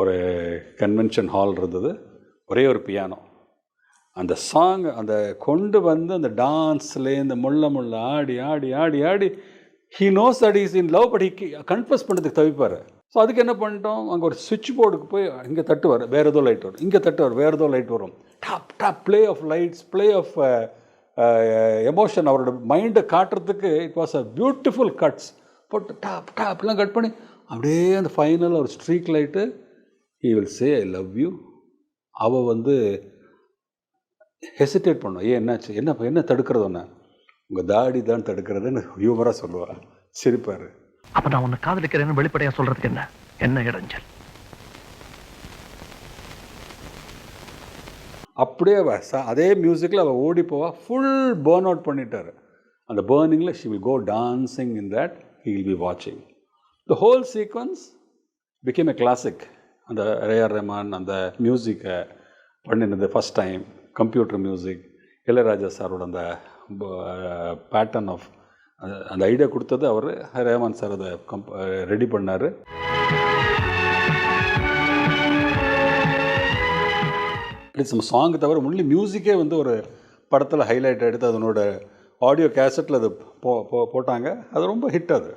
ஒரு convention hall இருந்தது, ஒரே ஒரு பியானோ. அந்த சாங் அந்த கொண்டு வந்து அந்த டான்ஸ்லே இந்த முள்ள முள்ள ஆடி ஆடி ஆடி ஆடி he knows that is in love, but he confuse பண்ணுறதுக்கு தவிப்பார். ஸோ அதுக்கு என்ன பண்ணிட்டோம், அங்கே ஒரு சுவிட்ச் போர்டுக்கு போய் இங்கே தட்டுவார், வேறு ஏதோ லைட் வரும், இங்கே தட்டுவார், வேறு ஏதோ லைட் வரும், top top play of lights, play of emotion, அவரோட மைண்டை காட்டுறதுக்கு it was a beautiful cuts போட்டு டாப் டாப்லாம் கட் பண்ணி அப்படியே அந்த ஃபைனல் ஒரு streak light he will say I love you. அவள் வந்து ஹெசிடேட் பண்ணும், ஏன் என்னாச்சு, என்ன தடுக்கிறது ஒன்று, உங்கள் தாடி தான் தடுக்கிறதுன்னு ஹியூமராக சொல்லுவாள், சிரிப்பார். அப்போ நான் உன்னை காதலிக்கிறேன்னு வெளிப்படையாக சொல்கிறதுக்கு என்ன இடைஞ்சல்? அப்படியே அதே மியூசிக்கில் அவள் ஓடி போவா, ஃபுல் பேர்ன் அவுட் பண்ணிட்டார். அந்த பேர்னிங்கில் she will go dancing in that, he will be வாட்சிங். The whole sequence became a classic. அந்த ஏஆர் ரஹ்மான் அந்த மியூசிக்கை பண்ணினது first time, computer music, Ilaiyaraaja சாரோட அந்த பேட்டர்ன் ஆஃப் அந்த ஐடியா கொடுத்தது அவர், ரஹ்மான் சார் அதை ரெடி பண்ணார். ப்ளீஸ் நம்ம சாங்கு தவிர முன்னே மியூசிக்கே வந்து ஒரு படத்தில் ஹைலைட் எடுத்து அதனோட ஆடியோ கேசட்டில் அது போட்டாங்க. அது ரொம்ப ஹிட் அது.